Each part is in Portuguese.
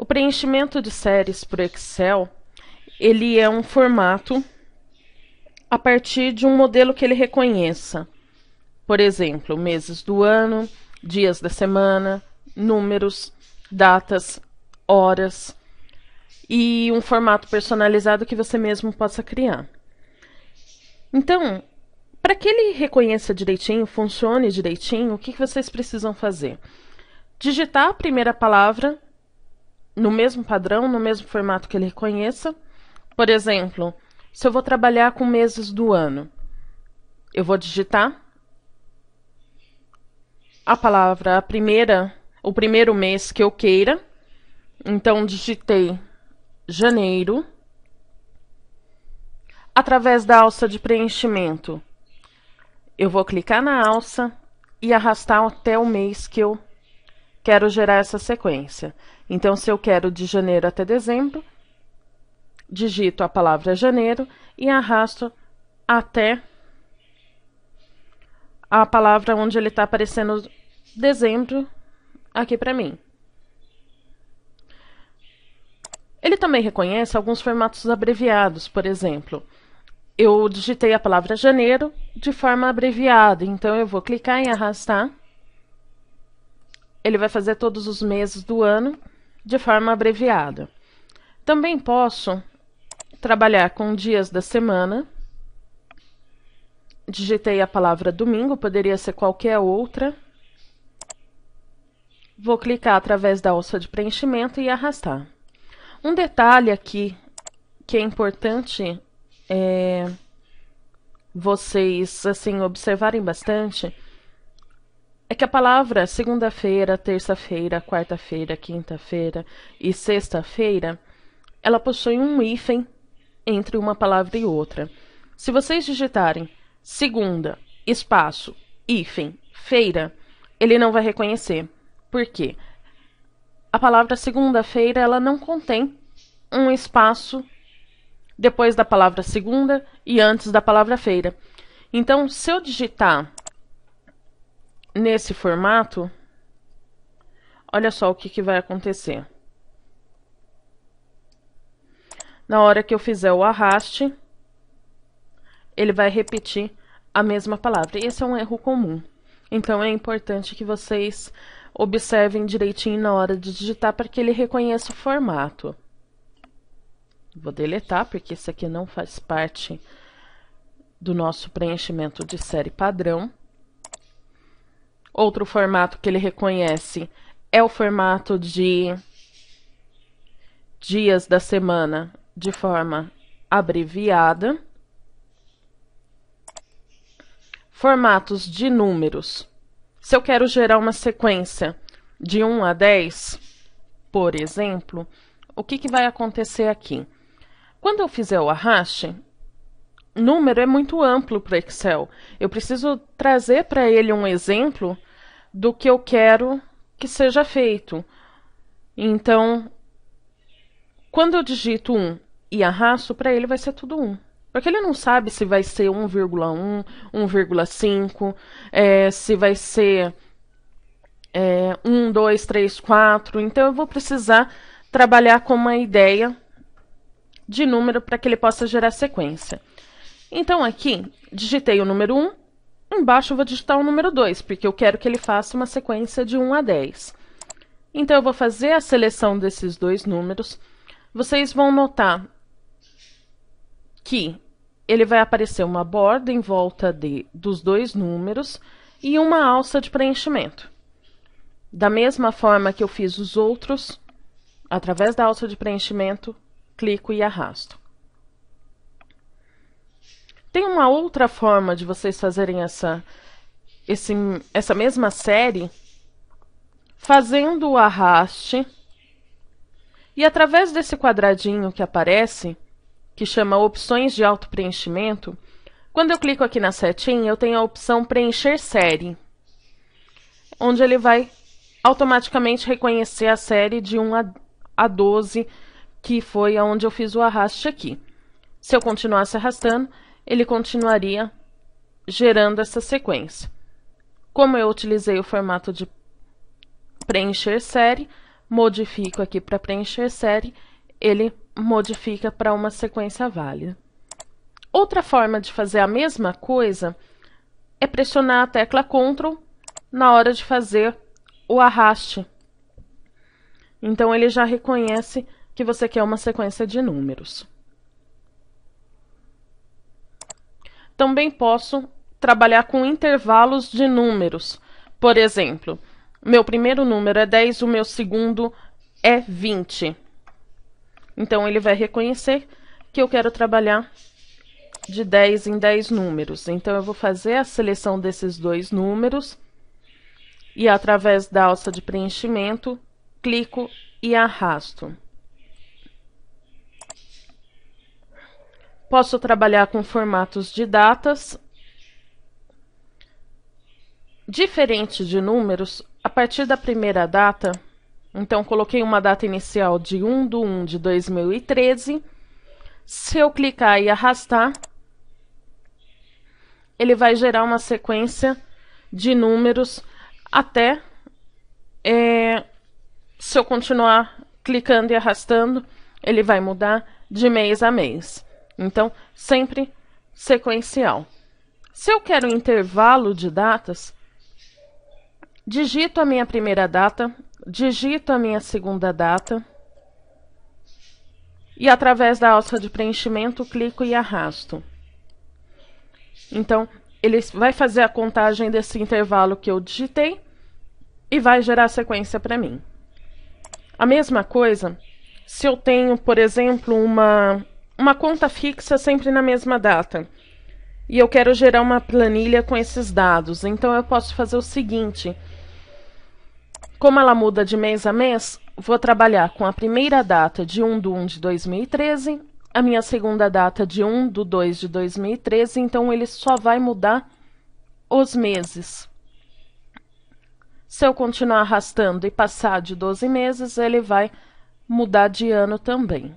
O preenchimento de séries por Excel, ele é um formato a partir de um modelo que ele reconheça. Por exemplo, meses do ano, dias da semana, números, datas, horas e um formato personalizado que você mesmo possa criar. Então, para que ele reconheça direitinho, funcione direitinho, o que vocês precisam fazer? Digitar a primeira palavra no mesmo padrão, no mesmo formato que ele reconheça. Por exemplo, se eu vou trabalhar com meses do ano, eu vou digitar a palavra, o primeiro mês que eu queira. Então, digitei janeiro. Através da alça de preenchimento, eu vou clicar na alça e arrastar até o mês que eu quero gerar essa sequência. Então, se eu quero de janeiro até dezembro, digito a palavra janeiro e arrasto até a palavra onde ele está aparecendo dezembro aqui para mim. Ele também reconhece alguns formatos abreviados, por exemplo. Eu digitei a palavra janeiro de forma abreviada, então eu vou clicar em arrastar. Ele vai fazer todos os meses do ano de forma abreviada. Também posso trabalhar com dias da semana. Digitei a palavra domingo, poderia ser qualquer outra. Vou clicar através da alça de preenchimento e arrastar. Um detalhe aqui que é importante vocês assim observarem bastante é que a palavra segunda-feira, terça-feira, quarta-feira, quinta-feira e sexta-feira, ela possui um hífen entre uma palavra e outra. Se vocês digitarem segunda, espaço, hífen, feira, ele não vai reconhecer. Por quê? A palavra segunda-feira, ela não contém um espaço depois da palavra segunda e antes da palavra feira. Então, se eu digitar nesse formato, olha só o que vai acontecer. Na hora que eu fizer o arraste, ele vai repetir a mesma palavra. Esse é um erro comum. Então, é importante que vocês observem direitinho na hora de digitar para que ele reconheça o formato. Vou deletar, porque isso aqui não faz parte do nosso preenchimento de série padrão. Outro formato que ele reconhece é o formato de dias da semana de forma abreviada. Formatos de números. Se eu quero gerar uma sequência de 1 a 10, por exemplo, o que vai acontecer aqui? Quando eu fizer o arraste, número é muito amplo para o Excel. Eu preciso trazer para ele um exemplo do que eu quero que seja feito. Então, quando eu digito 1 e arrasto, para ele vai ser tudo 1. Porque ele não sabe se vai ser 1,1, 1,5, se vai ser 1, 2, 3, 4. Então, eu vou precisar trabalhar com uma ideia de número para que ele possa gerar sequência. Então, aqui, digitei o número 1, embaixo eu vou digitar o número 2, porque eu quero que ele faça uma sequência de 1 a 10. Então, eu vou fazer a seleção desses dois números. Vocês vão notar que ele vai aparecer uma borda em volta dos dois números e uma alça de preenchimento. Da mesma forma que eu fiz os outros, através da alça de preenchimento, clico e arrasto. Tem uma outra forma de vocês fazerem essa mesma série, fazendo o arraste, e através desse quadradinho que aparece, que chama opções de auto-preenchimento, quando eu clico aqui na setinha, eu tenho a opção preencher série, onde ele vai automaticamente reconhecer a série de 1 a 12, que foi aonde eu fiz o arraste aqui. Se eu continuasse arrastando, ele continuaria gerando essa sequência. Como eu utilizei o formato de preencher série, modifico aqui para preencher série, ele modifica para uma sequência válida. Outra forma de fazer a mesma coisa é pressionar a tecla Ctrl na hora de fazer o arraste. Então, ele já reconhece que você quer uma sequência de números. Também posso trabalhar com intervalos de números. Por exemplo, meu primeiro número é 10, o meu segundo é 20. Então, ele vai reconhecer que eu quero trabalhar de 10 em 10 números. Então, eu vou fazer a seleção desses dois números e, através da alça de preenchimento, clico e arrasto. Posso trabalhar com formatos de datas. Diferente de números, a partir da primeira data, então coloquei uma data inicial de 1/1/2013. Se eu clicar e arrastar, ele vai gerar uma sequência de números até, se eu continuar clicando e arrastando, ele vai mudar de mês a mês. Então, sempre sequencial. Se eu quero intervalo de datas, digito a minha primeira data, digito a minha segunda data e, através da alça de preenchimento, clico e arrasto. Então, ele vai fazer a contagem desse intervalo que eu digitei e vai gerar a sequência para mim. A mesma coisa, se eu tenho, por exemplo, uma conta fixa sempre na mesma data e eu quero gerar uma planilha com esses dados, então eu posso fazer o seguinte: como ela muda de mês a mês, vou trabalhar com a primeira data de 1/1/2013, a minha segunda data de 1/2/2013, então ele só vai mudar os meses. Se eu continuar arrastando e passar de 12 meses, ele vai mudar de ano também.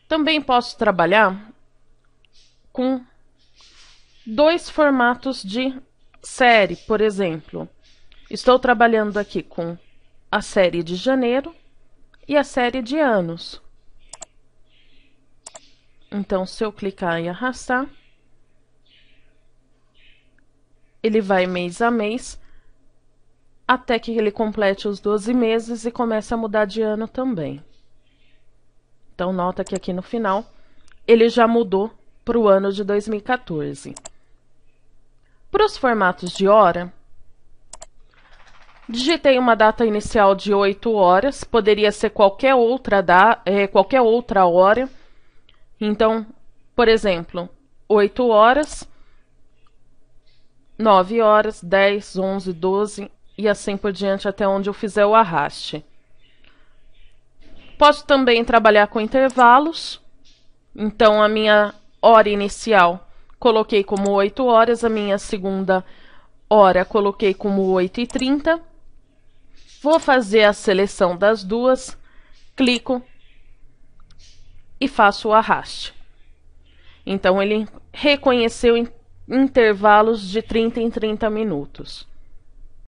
Também posso trabalhar com dois formatos de série, por exemplo. Estou trabalhando aqui com a série de janeiro e a série de anos. Então, se eu clicar e arrastar, ele vai mês a mês, até que ele complete os 12 meses e comece a mudar de ano também. Então, nota que aqui no final, ele já mudou para o ano de 2014. Para os formatos de hora, digitei uma data inicial de 8 horas, poderia ser qualquer outra hora. Então, por exemplo, 8 horas, 9 horas, 10, 11, 12 e assim por diante até onde eu fizer o arraste. Posso também trabalhar com intervalos. Então, a minha hora inicial coloquei como 8 horas, a minha segunda hora coloquei como 8h30. Vou fazer a seleção das duas, clico e faço o arraste. Então, ele reconheceu intervalos de 30 em 30 minutos.